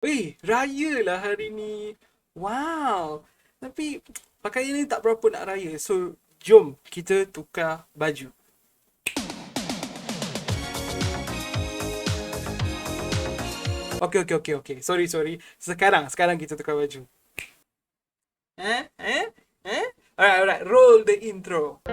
Raya lah hari ni. Wow. Tapi pakaian ni tak berapa nak raya. So, jom kita tukar baju. Okey. Sorry. Sekarang kita tukar baju. Eh? Eh? Eh? Alright. Roll the intro.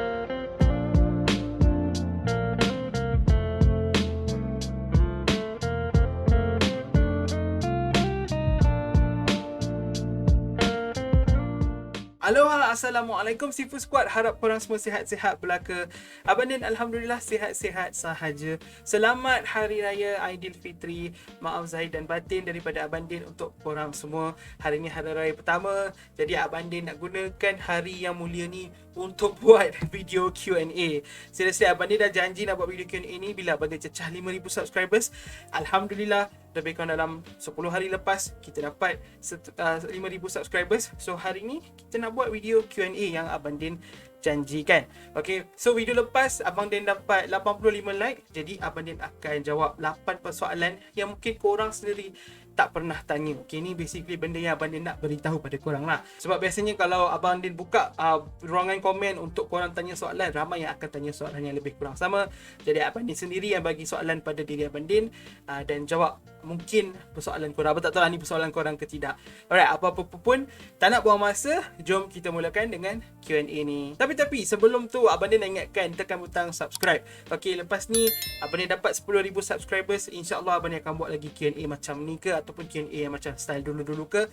Aloha, Assalamualaikum Seafood Squad. Harap korang semua sihat-sihat belaka. Abang Din Alhamdulillah sihat-sihat sahaja. Selamat Hari Raya Aidilfitri. Maaf zahir dan batin daripada Abang Din untuk korang semua. Hari ni Hari Raya pertama. Jadi Abang Din nak gunakan hari yang mulia ni untuk buat video Q&A. Seriously, Abang Din dah janji nak buat video Q&A ni bila Abang Din cecah 5,000 subscribers. Alhamdulillah, lebih kurang dalam 10 hari lepas kita dapat 5,000 subscribers. So hari ni kita nak buat video Q&A yang Abang Din janjikan. Okay, so video lepas Abang Din dapat 85 like. Jadi Abang Din akan jawab 8 persoalan yang mungkin korang sendiri tak pernah tanya. Okay, ni basically benda yang Abang Din nak beritahu pada korang lah. Sebab biasanya kalau Abang Din buka ruangan komen untuk korang tanya soalan, ramai yang akan tanya soalan yang lebih kurang sama. Jadi Abang Din sendiri yang bagi soalan pada diri Abang Din dan jawab mungkin persoalan korang. Abang tak tahu lah ni persoalan korang ke tidak. Alright, apa-apa pun tak nak buang masa, jom kita mulakan dengan Q&A ni. Tapi sebelum tu Abang Din nak ingatkan tekan butang subscribe. Okay, lepas ni Abang Din dapat 10,000 subscribers, InsyaAllah Abang Din akan buat lagi Q&A macam ni ke, ataupun Q&A yang macam style dulu-dulu ke.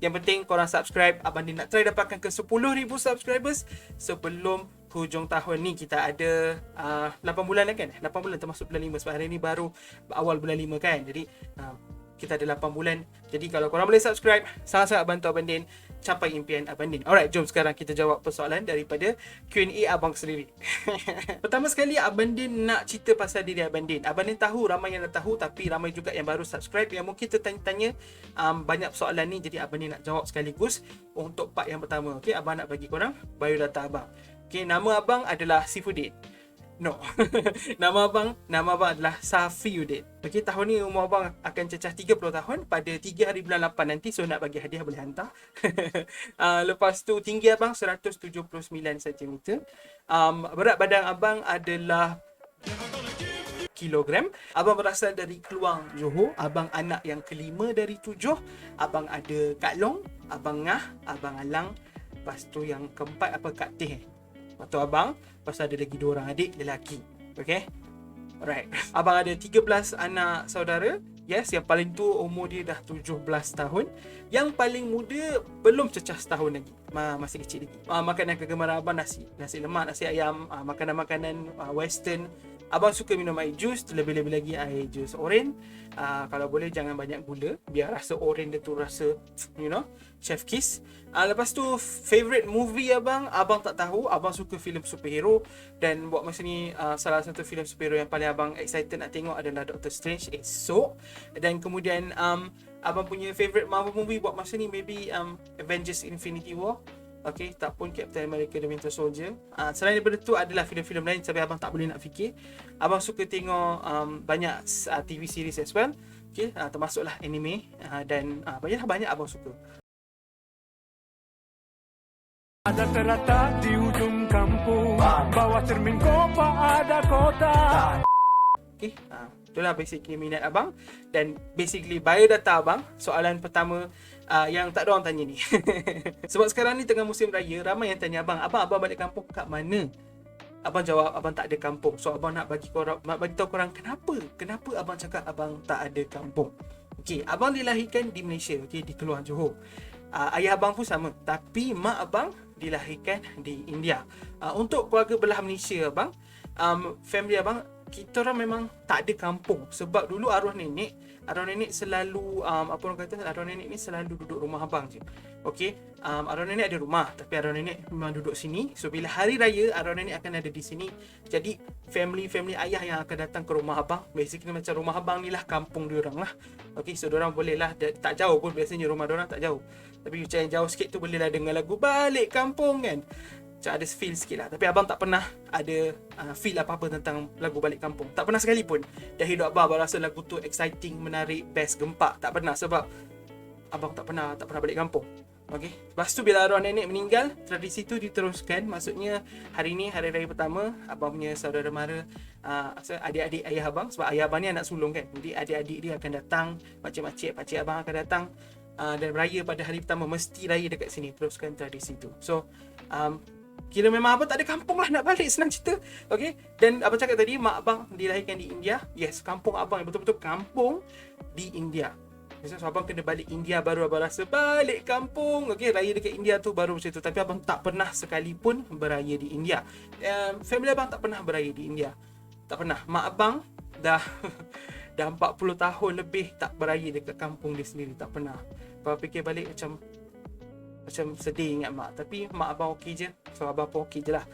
Yang penting korang subscribe. Abang Din nak try dapatkan ke 10,000 subscribers sebelum hujung tahun ni. Kita ada 8 bulan lah kan, 8 bulan termasuk bulan 5 sebab hari ni baru awal bulan 5 kan. Jadi kita ada 8 bulan. Jadi kalau korang boleh subscribe, sangat-sangat bantu Abang Din capai impian Abang Din. Alright, jom sekarang kita jawab persoalan daripada Q&A abang sendiri. Pertama sekali, Abang Din nak cerita pasal diri Abang Din. Abang Din tahu ramai yang dah tahu, tapi ramai juga yang baru subscribe yang mungkin tertanya-tanya banyak soalan ni. Jadi Abang Din nak jawab sekaligus untuk part yang pertama. Okay, abang nak bagi korang biodata abang. Okay, nama abang adalah Seafoodin. No. Nama abang adalah Safiuddin. Okey, tahun ni umur abang akan cecah 30 tahun pada 3 hari bulan 8 nanti. So nak bagi hadiah boleh hantar. Lepas tu tinggi abang 179 cm. Berat badan abang adalah kilogram. Abang berasal dari Keluang, Johor. Abang anak yang kelima dari 7. Abang ada Kak Long, Abang Ngah, Abang Alang. Lepas tu yang keempat Kak Teh. Lepas tu abang, pasal ada lagi 2 orang adik lelaki. Okay, alright. Abang ada 13 anak saudara. Yes, yang paling tua umur dia dah 17 tahun. Yang paling muda belum cecah setahun lagi, masih kecil lagi. Makanan kegemaran abang nasi lemak, nasi ayam, makanan-makanan western. Abang suka minum air jus, terlebih-lebih lagi air jus oren. Kalau boleh jangan banyak gula, biar rasa oren dia tu rasa, chef kiss. Lepas tu favorite movie abang tak tahu. Abang suka filem superhero, dan buat masa ni salah satu filem superhero yang paling abang excited nak tengok adalah Doctor Strange esok. Dan kemudian abang punya favorite Marvel movie buat masa ni maybe Avengers Infinity War. Okay, tak pun Captain America The Winter Soldier. Selain daripada tu adalah filem-filem lain sampai abang tak boleh nak fikir. Abang suka tengok banyak TV series as well. Okay, termasuklah anime dan banyak abang suka. Ada terletak di ujung kampung, bawah cermin kopa ada kota. Okay, itulah basically minat abang dan basically biodata abang. Soalan pertama yang tak ada orang tanya ni. Sebab sekarang ni tengah musim raya, ramai yang tanya abang balik kampung kat mana? Abang jawab abang tak ada kampung. So abang nak bagi tahu korang kenapa abang cakap abang tak ada kampung. Okay, abang dilahirkan di Malaysia, okay, di Keluang, Johor. Ayah abang pun sama, tapi mak abang dilahirkan di India. Untuk keluarga belah Malaysia abang, family abang, kita orang memang tak ada kampung. Sebab dulu arwah nenek selalu arwah nenek ni selalu duduk rumah abang je. Okey, arwah nenek ada rumah, tapi arwah nenek memang duduk sini. So bila hari raya arwah nenek akan ada di sini. Jadi family ayah yang akan datang ke rumah abang, basically macam rumah abang ni lah kampung dia orang lah. Okey, so diorang boleh lah, tak jauh pun, biasanya rumah diorang tak jauh. Tapi macam yang jauh sikit tu boleh lah dengar lagu Balik Kampung kan. macam ada feel sikit lah. Tapi abang tak pernah ada feel apa-apa tentang lagu Balik Kampung. Tak pernah sekalipun. Dah hidup abang rasa lagu tu exciting, menarik, best, gempak. Tak pernah, sebab abang tak pernah balik kampung. Okay. Lepas tu bila arwah nenek meninggal, tradisi tu diteruskan. Maksudnya hari ni hari raya pertama, abang punya saudara mara, adik-adik ayah abang, sebab ayah abang ni anak sulung kan. Jadi adik-adik dia akan datang, makcik-makcik, pakcik abang akan datang, dan raya pada hari pertama, mesti raya dekat sini, teruskan tradisi tu. So kira memang abang tak ada kampung lah, nak balik, senang cerita. Okay. Dan abang cakap tadi mak abang dilahirkan di India. Yes, kampung abang yang betul-betul kampung di India. So abang kena balik India baru abang rasa balik kampung. Okay, raya dekat India tu baru macam tu. Tapi abang tak pernah sekalipun beraya di India. Family abang tak pernah beraya di India. Tak pernah. Mak abang dah dah 40 tahun lebih tak beraya dekat kampung dia sendiri. Tak pernah. Abang fikir balik macam sedih ingat mak. Tapi mak abang okey je. So abang pun okey je lah.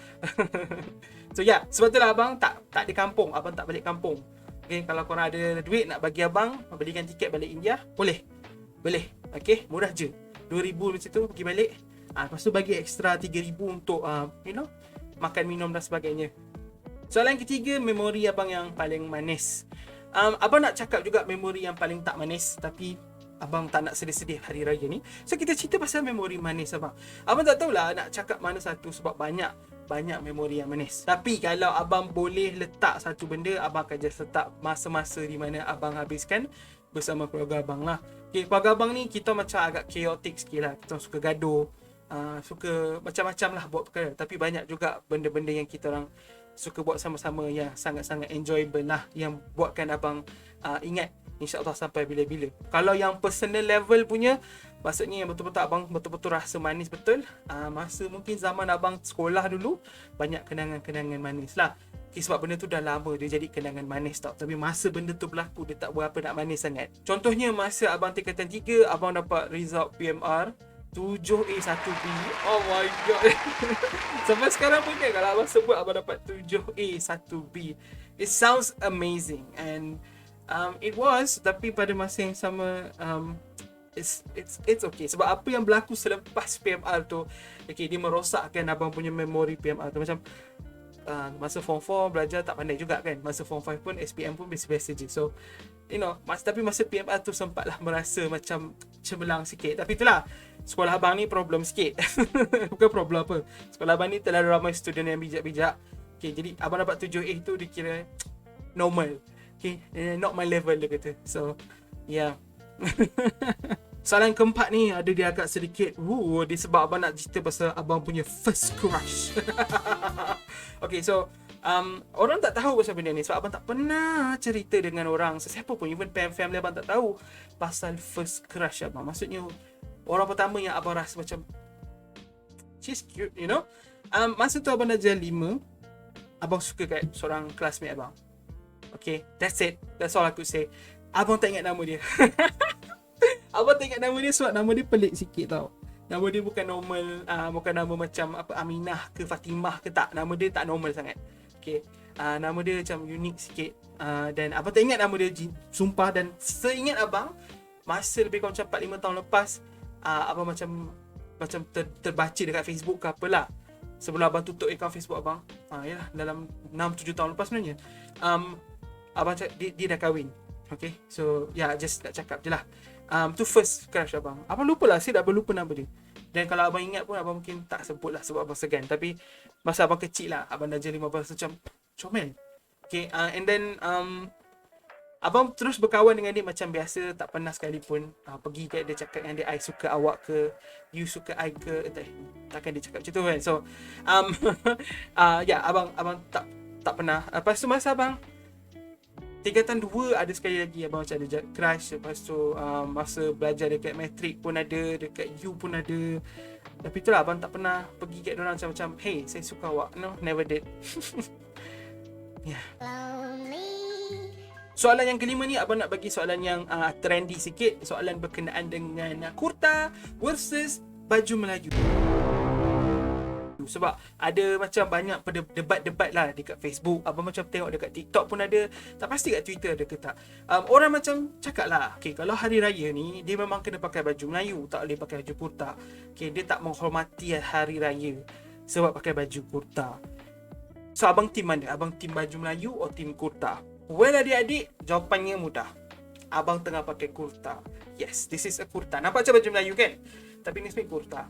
So yeah, sebab tu lah abang tak ada kampung. Abang tak balik kampung. Okay, kalau korang ada duit nak bagi abang belikan tiket balik India, boleh. Okay, murah je. 2,000 macam tu pergi balik. Lepas tu bagi extra 3,000 untuk makan minum dan sebagainya. Soalan ketiga, memori abang yang paling manis. Abang nak cakap juga memori yang paling tak manis, tapi abang tak nak sedih-sedih hari raya ni. So kita cerita pasal memori manis abang. Abang tak tahulah nak cakap mana satu, sebab banyak memori yang manis. Tapi kalau abang boleh letak satu benda, abang akan just letak masa-masa di mana abang habiskan bersama keluarga abang lah. Okay, keluarga abang ni kita macam agak chaotic sikit lah. Kita suka gaduh, suka macam-macam lah buat perkara. Tapi banyak juga benda-benda yang kita orang suka buat sama-sama yang sangat-sangat enjoyable lah, yang buatkan abang ingat insya-Allah sampai bila-bila. Kalau yang personal level punya, maksudnya yang betul-betul abang betul-betul rasa manis betul, masa mungkin zaman abang sekolah dulu, banyak kenangan-kenangan manis lah. Okay, sebab benda tu dah lama dia jadi kenangan manis tau. Tapi masa benda tu berlaku, dia tak berapa nak manis sangat. Contohnya masa abang tingkatan 3, abang dapat result PMR 7A1B. Oh my god. Sampai sekarang pun kan, kalau abang sebut abang dapat 7A1B, it sounds amazing. And it was, tapi pada masa yang sama, it's okay. Sebab apa yang berlaku selepas PMR tu, okay, dia merosakkan abang punya memori PMR tu. Macam masa form 4 belajar tak pandai juga kan. Masa form 5 pun SPM pun biasa-biasa je. So tapi masa PMR tu sempatlah merasa macam cemerlang sikit. Tapi itulah, sekolah abang ni problem sikit. Bukan problem apa, sekolah abang ni terlalu ramai student yang bijak-bijak. Okay, jadi abang dapat 7A tu dikira normal. Okay, not my level dia kata. So yeah. Soalan keempat ni ada dia agak sedikit dia sebab abang nak cerita pasal abang punya first crush. Okay, so orang tak tahu pasal benda ni sebab abang tak pernah cerita dengan orang, sesiapa pun, even family abang tak tahu pasal first crush abang. Maksudnya orang pertama yang abang rasa macam she's cute, masa tu abang dah jadi 5, abang suka kat seorang classmate abang. Okay, that's it. That's all I could say. Abang tak ingat nama dia. Abang tak ingat nama dia sebab nama dia pelik sikit tau. Nama dia bukan normal, bukan nama macam apa Aminah ke Fatimah ke, tak. Nama dia tak normal sangat. Okay, nama dia macam unik sikit. Dan abang tak ingat nama dia, sumpah. Dan seingat abang, masa lebih kurang macam 4-5 tahun lepas, abang macam terbaca dekat Facebook ke apalah. Sebelum abang tutup akaun Facebook abang, yalah, dalam 6-7 tahun lepas sebenarnya, abang cakap dia dah kahwin. Okay, so just nak cakap je lah. Tu first crush abang. Abang lupa lah, saya dah lupa nama dia. Dan kalau abang ingat pun, abang mungkin tak sebut lah sebab abang segan. Tapi masa abang kecil lah, abang dah jadi 15, macam comel. Okay, and then abang terus berkawan dengan dia macam biasa. Tak pernah sekalipun pergi kat dia cakap dengan dia, I suka awak ke, you suka I ke. Takkan dia cakap macam tu kan. So abang tak pernah. Lepas tu masa abang tingkatan 2, ada sekali lagi abang macam ada crush. Lepas tu masa belajar dekat matrik pun ada, dekat U pun ada. Tapi itulah, abang tak pernah pergi kat diorang macam hey, saya suka awak. No, never did. Yeah. Soalan yang kelima ni, abang nak bagi soalan yang trendy sikit. Soalan berkenaan dengan kurta versus baju Melayu. Sebab ada macam banyak debat-debat lah dekat Facebook. Abang macam tengok dekat TikTok pun ada. Tak pasti kat Twitter ada ke tak. Orang macam cakap lah, okay, kalau hari raya ni, dia memang kena pakai baju Melayu, tak boleh pakai baju kurta. Okay, dia tak menghormati hari raya. Sebab pakai baju kurta. So abang tim mana? Abang tim baju Melayu atau tim kurta? Well adik-adik, jawapannya mudah. Abang tengah pakai kurta. Yes, this is a kurta. Nampak macam baju Melayu kan? Tapi ni sebenarnya kurta.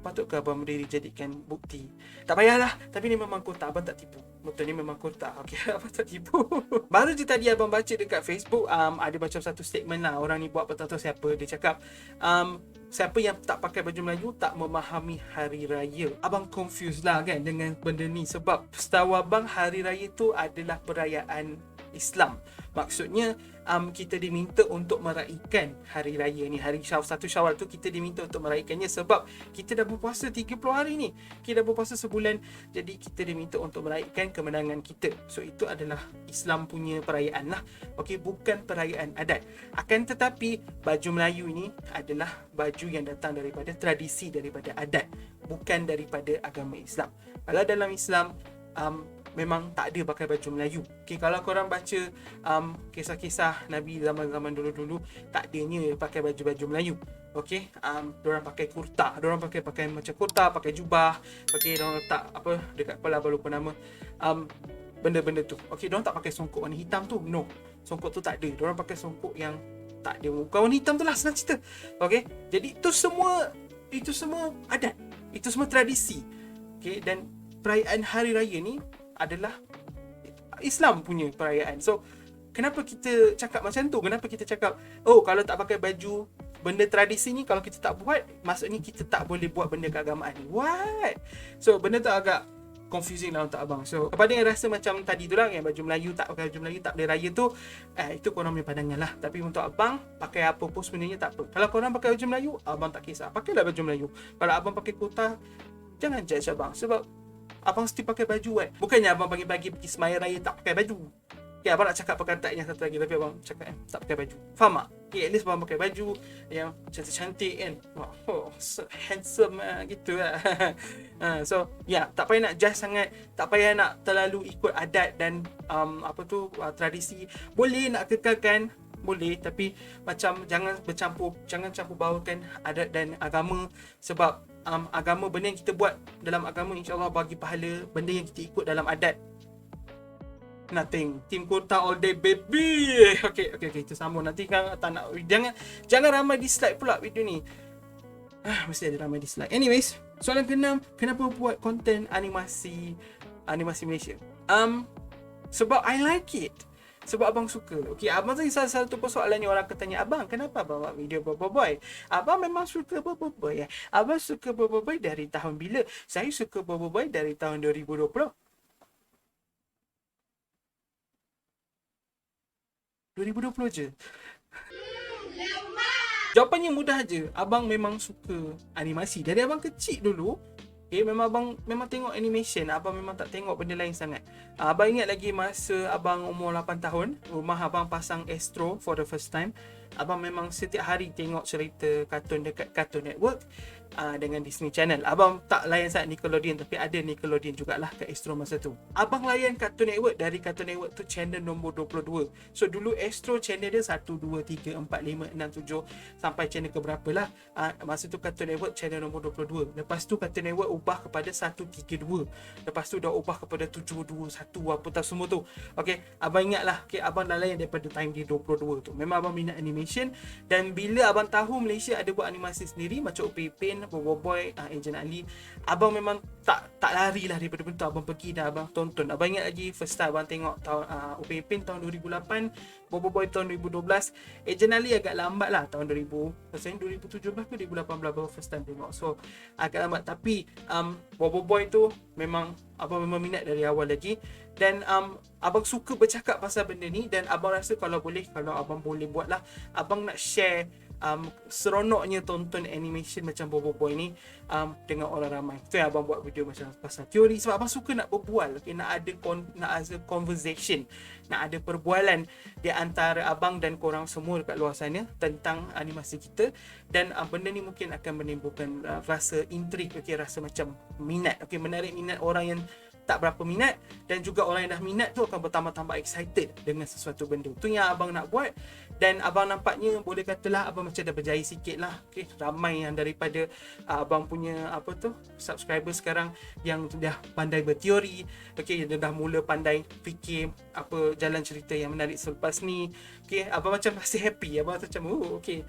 Patutkah abang boleh dijadikan bukti? Tak payahlah. Tapi ni memang kurta. Abang tak tipu. Betul, ni memang kurta. Okay, abang tak tipu. Baru je tadi abang baca dekat Facebook, ada macam satu statement lah. Orang ni buat tak tahu siapa. Dia cakap, siapa yang tak pakai baju Melayu tak memahami hari raya. Abang confused lah kan dengan benda ni. Sebab setahu abang, hari raya tu adalah perayaan Islam. Maksudnya kita diminta untuk meraihkan hari raya ni. Hari 1 Syawal tu kita diminta untuk meraihkannya sebab kita dah berpuasa 30 hari ni. Kita dah berpuasa sebulan. Jadi kita diminta untuk meraihkan kemenangan kita. So itu adalah Islam punya perayaan lah. Okey, bukan perayaan adat. Akan tetapi baju Melayu ni adalah baju yang datang daripada tradisi, daripada adat, bukan daripada agama Islam. Kalau dalam Islam memang tak ada pakai baju Melayu. Okay, kalau korang baca kisah-kisah Nabi zaman-zaman dulu-dulu, tak adanya pakai baju-baju Melayu. Okay, diorang pakai kurta. Diorang pakai macam kurta, pakai jubah. Okay, diorang letak apa dekat kepala, apa lupa nama. Benda-benda tu. Okay, diorang tak pakai songkok warna hitam tu. No, songkok tu tak ada. Diorang pakai songkok yang tak ada muka warna hitam tu lah, senang cerita. Okay, jadi itu semua adat. Itu semua tradisi. Okay, dan perayaan hari raya ni adalah Islam punya perayaan. So kenapa kita cakap macam tu? Kenapa kita cakap, oh kalau tak pakai baju benda tradisi ni, kalau kita tak buat, maksudnya kita tak boleh buat benda keagamaan ni? What? So benda tu agak confusing lah untuk abang. So kepada yang rasa macam tadi tu lah, yang baju Melayu tak pakai baju Melayu tak boleh raya tu, itu korang punya pandangan lah. Tapi untuk abang, pakai apa pun sebenarnya tak apa. Kalau korang pakai baju Melayu, abang tak kisah, pakailah baju Melayu. Kalau abang pakai kurta, jangan judge abang. Sebab abang mesti pakai baju kan. Bukannya abang pagi-pagi pergi sembahyang raya tak pakai baju. Ya, abang nak cakap perkataan yang satu lagi, tapi abang cakap tak pakai baju. Faham tak? Okay, at least abang pakai baju yang cantik-cantik kan. Oh, so handsome gitu lah. So, tak payah nak judge sangat. Tak payah nak terlalu ikut adat dan tradisi. Boleh nak kekalkan, boleh, tapi macam jangan campur baurkan adat dan agama. Sebab agama, benda yang kita buat dalam agama, insyaAllah bagi pahala. Benda yang kita ikut dalam adat, nothing. Team kurta all day baby. Okay, kita sambung. Nanti kan tak nak, jangan ramai dislike pula video ni. Mesti ada ramai dislike. Anyways, soalan ke-6, kenapa buat konten animasi Malaysia? Sebab I like it. Sebab abang suka. Okay, abang tu salah satu persoalan ni orang akan tanya, abang kenapa abang buat video Boboiboy? Abang memang suka Boboiboy. Abang suka Boboiboy dari tahun bila? Saya suka Boboiboy dari tahun 2020. 2020 je. Jawapannya mudah je. Abang memang suka animasi dari abang kecil dulu. Okay, abang memang tengok animation. Abang memang tak tengok benda lain sangat. Abang ingat lagi masa abang umur 8 tahun, rumah abang pasang Astro for the first time. Abang memang setiap hari tengok cerita kartun dekat Cartoon Network dengan Disney Channel. Abang tak layan sangat Nickelodeon, tapi ada Nickelodeon jugalah kat Astro masa tu. Abang layan Cartoon Network dari Cartoon Network tu channel nombor 22. So dulu Astro channel dia 1, 2, 3, 4, 5, 6, 7 sampai channel keberapa lah. Masa tu Cartoon Network channel nombor 22. Lepas tu Cartoon Network ubah kepada 132. Lepas tu dah ubah kepada 721 apa tak semua tu. Okay, abang ingat lah. Okay, abang dah layan daripada time di 22 tu. Memang abang minat animation. Dan bila abang tahu Malaysia ada buat animasi sendiri macam Upin Ipin, Boboiboy, Ejen Ali, abang memang tak lari lah daripada benda tu. Abang pergi dah, abang tonton. Abang ingat lagi first time abang tengok Upin Ipin tahun 2008, Boboiboy tahun 2012, Ejen Ali agak lambat lah tahun 2017 ke 2018 baru first time tengok. So agak lambat, tapi Boboiboy tu memang abang memang minat dari awal lagi. Dan abang suka bercakap pasal benda ni. Dan abang rasa kalau abang boleh buat lah, abang nak share seronoknya tonton animation macam Boboiboy ni dengan orang ramai. Tu yang abang buat video macam pasal teori. Sebab abang suka nak berbual, okay? nak ada conversation, nak ada perbualan di antara abang dan korang semua dekat luar sana tentang animasi kita. Dan benda ni mungkin akan menimbulkan rasa intrik, okay? Rasa macam minat, okay? Menarik minat orang yang tak berapa minat, dan juga orang yang dah minat tu akan bertambah-tambah excited dengan sesuatu benda. Tu yang abang nak buat, dan abang nampaknya boleh katalah abang macam dah berjaya sikit lah. Okay, ramai yang daripada abang punya subscriber sekarang yang dah pandai berteori, okay, dia dah mula pandai fikir apa jalan cerita yang menarik selepas ni. Okay, abang macam masih happy. Abang macam okay,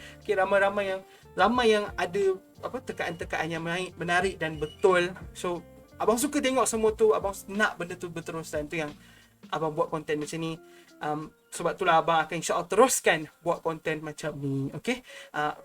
ramai yang ada tekaan-tekaan yang menarik dan betul. So abang suka tengok semua tu, abang nak benda tu berterusan. Tu yang abang buat konten macam ni. Sebab itulah abang akan insyaAllah teruskan buat konten macam ni. Okay,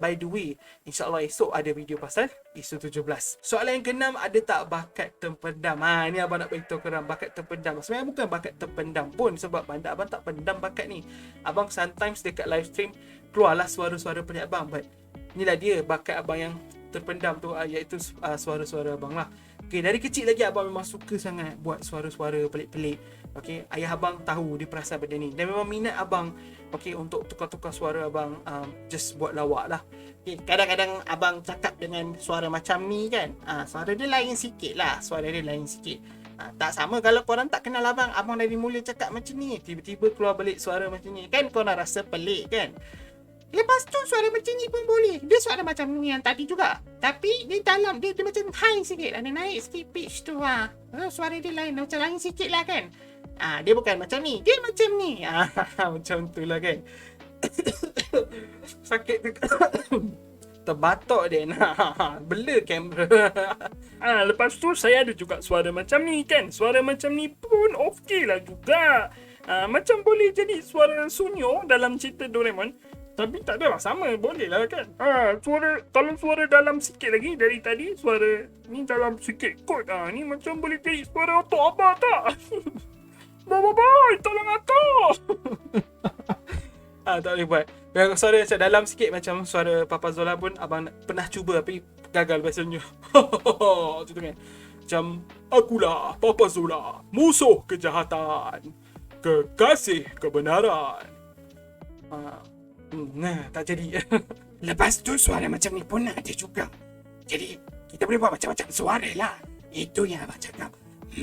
by the way, insyaAllah esok ada video pasal isu 17. Soalan yang keenam, ada tak bakat terpendam? Ni abang nak beritahu korang, bakat terpendam. Sebenarnya bukan bakat terpendam pun, sebab bandar abang tak pendam bakat ni. Abang sometimes dekat live stream keluarlah suara-suara pelik abang, but inilah dia bakat abang yang terpendam tu, iaitu suara-suara abang lah. Okay, dari kecil lagi abang memang suka sangat buat suara-suara pelik-pelik. Okay, ayah abang tahu dia perasan benda ni, dan memang minat abang, okay, untuk tukar-tukar suara abang, just buat lawak lah. Okay, kadang-kadang abang cakap dengan suara macam ni kan, suara dia lain sikit lah, tak sama kalau korang tak kenal abang dari mula cakap macam ni, tiba-tiba keluar balik suara macam ni, kan korang rasa pelik kan. Lepas tu suara macam ni pun boleh. Dia suara macam ni yang tadi juga, tapi dia dalam, dia macam high sikit, ada naik sikit pitch tu. Suara dia lain, macam lain sikit lah kan. Dia bukan macam ni, dia macam ni. Macam tu lah kan. Sakit tu. Terbatuk dia. Bela kamera. Lepas tu saya ada juga suara macam ni kan. Suara macam ni pun okey lah juga. Macam boleh jadi suara Sunyo dalam cerita Doraemon. Tapi tak adalah sama, boleh lah kan. Kalau suara dalam sikit lagi dari tadi, suara ni dalam sikit kot. Ni macam boleh jadi suara otak abah tak? Boy, tolong aku. Tak boleh buat. Suara macam dalam sikit macam suara Papa Zola pun abang pernah cuba tapi gagal biasanya. Macam tu kan. Macam, akulah Papa Zola, musuh kejahatan, kekasih kebenaran. Tak jadi. Lepas tu suara macam ni pun ada juga. Jadi kita boleh buat macam-macam suara lah. Itu yang abang cakap,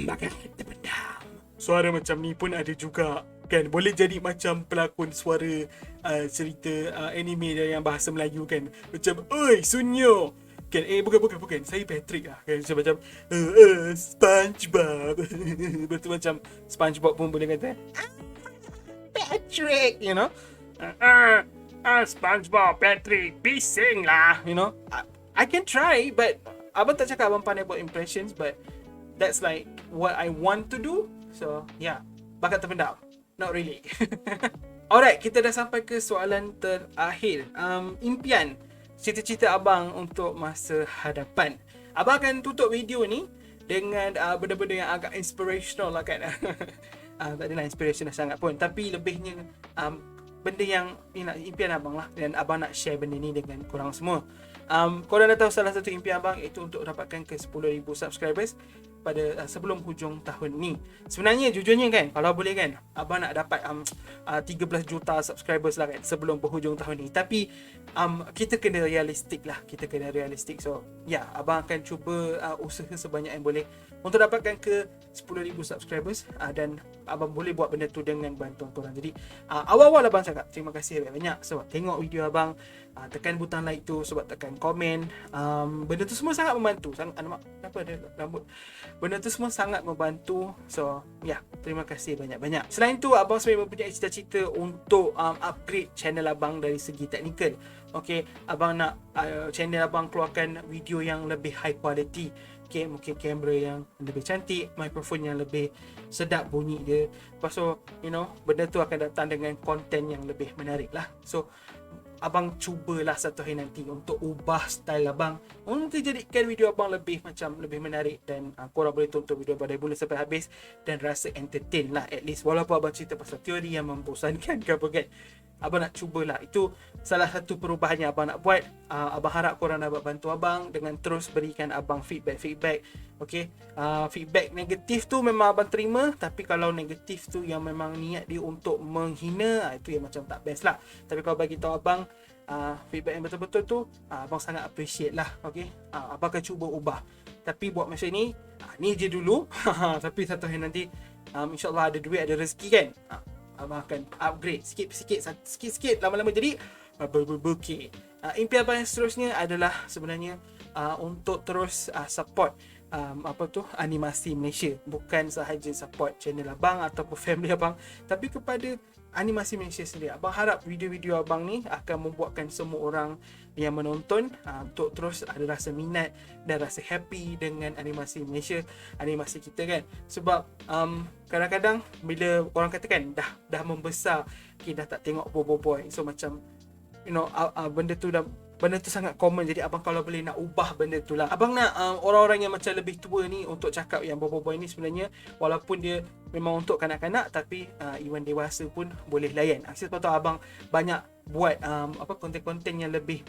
bakat terpendam. Suara macam ni pun ada juga kan. Boleh jadi macam pelakon suara cerita anime yang bahasa Melayu kan. Macam, oi Sunyo kan. Bukan, saya Patrick lah kan. Macam SpongeBob. Betul, macam SpongeBob pun boleh kata Patrick, you know. SpongeBob, Patrick, bising lah. You know, I can try, but abang tak cakap abang pandai buat impressions, but that's like what I want to do. So yeah, bakat terpendam, not really. Alright, kita dah sampai ke soalan terakhir. Impian, cita-cita abang untuk masa hadapan. Abang akan tutup video ni dengan benda-benda yang agak inspirational lah kan. Tak adalah inspirational sangat pun, tapi lebihnya benda yang impian abang lah, dan abang nak share benda ni dengan korang semua. Korang dah tahu salah satu impian abang itu untuk dapatkan ke 10,000 subscribers pada sebelum hujung tahun ni. Sebenarnya jujurnya kan, kalau boleh kan, abang nak dapat 13 juta subscribers lah kan sebelum penghujung tahun ni. Tapi kita kena realistik lah, So ya, abang akan cuba usaha sebanyak yang boleh untuk dapatkan ke 10,000 subscribers, dan abang boleh buat benda tu dengan bantuan korang. Jadi awal-awal abang cakap terima kasih banyak sebab tengok video abang, tekan butang like tu, sebab tekan komen, benda tu semua sangat membantu. Kenapa ada rambut? Benda tu semua sangat membantu. So ya, terima kasih banyak-banyak. Selain tu, abang sebenarnya mempunyai cita-cita untuk upgrade channel abang dari segi teknikal. Okay, abang nak channel abang keluarkan video yang lebih high quality. Okay, mungkin kamera yang lebih cantik, mikrofon yang lebih sedap bunyi dia. Lepas tu, benda tu akan datang dengan konten yang lebih menarik lah. So abang cubalah satu hari nanti untuk ubah style abang, untuk jadikan video abang lebih menarik, dan korang boleh tonton video abang dari mula sampai habis dan rasa entertain lah at least. Walaupun abang cerita pasal teori yang membosankan ke apa kan, abang nak cubalah. Itu salah satu perubahan yang abang nak buat. Abang harap korang dapat bantu abang dengan terus berikan abang feedback. Okay, feedback negatif tu memang abang terima, tapi kalau negatif tu yang memang niat dia untuk menghina, itu yang macam tak best lah. Tapi kalau bagi tahu abang feedback yang betul-betul tu, abang sangat appreciate lah. Okay, abang akan cuba ubah. Tapi buat masa ni ni je dulu. Tapi satu hari nanti InsyaAllah ada duit, ada rezeki kan, abang akan upgrade sikit-sikit lama-lama jadi berbukit. Impian abang yang seterusnya adalah sebenarnya untuk terus support animasi Malaysia. Bukan sahaja support channel abang ataupun family abang, tapi kepada animasi Malaysia sendiri. Abang harap video-video abang ni akan membuatkan semua orang yang menonton untuk terus ada rasa minat dan rasa happy dengan animasi Malaysia, animasi kita kan. Sebab kadang-kadang bila orang kata kan dah membesar, kita dah tak tengok boy, so macam benda tu sangat common. Jadi abang kalau boleh nak ubah benda tu lah. Abang nak orang-orang yang macam lebih tua ni untuk cakap yang boy ni sebenarnya walaupun dia memang untuk kanak-kanak, tapi even dewasa pun boleh layan. Sebab tu abang banyak buat konten-konten yang lebih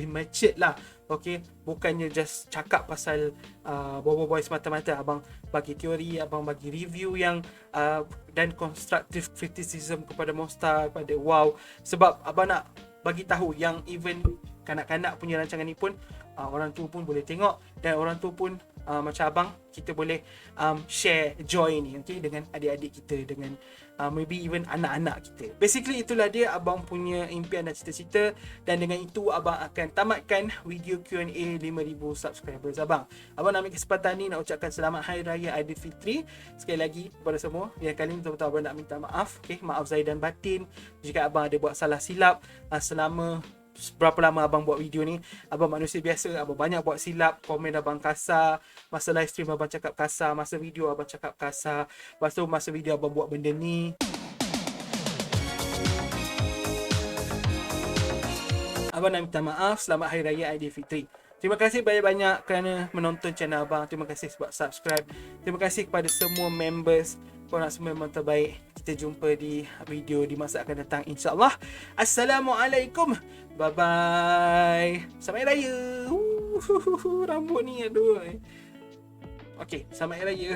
matured lah. Okay, bukannya just cakap pasal boy semata-mata. Abang bagi teori, abang bagi review yang dan constructive criticism kepada Monster, kepada WOW. Sebab abang nak bagi tahu yang even kanak-kanak punya rancangan ni pun orang tua pun boleh tengok, dan orang tua pun macam abang, kita boleh share joy ni, okay, dengan adik-adik kita, dengan maybe even anak-anak kita. Basically itulah dia abang punya impian dan cita-cita, dan dengan itu abang akan tamatkan video Q&A 5,000 subscribers abang. Abang nak ambil kesempatan ni nak ucapkan selamat Hari Raya Aidilfitri sekali lagi kepada semua. Yang kali ni betul-betul abang nak minta maaf, okay? Maaf zahir dan batin jika abang ada buat salah silap selama berapa lama abang buat video ni. Abang manusia biasa, abang banyak buat silap, komen abang kasar, masa live stream abang cakap kasar, masa video abang cakap kasar, lepas tu masa video abang buat benda ni. Abang nak minta maaf. Selamat Hari Raya Aidilfitri. Terima kasih banyak-banyak kerana menonton channel abang. Terima kasih sebab subscribe. Terima kasih kepada semua members. Korang semua memang terbaik. Kita jumpa di video di masa akan datang, insyaAllah. Assalamualaikum. Bye-bye. Selamat Hari Raya. Rambut ni aduh. Okay, selamat Hari Raya.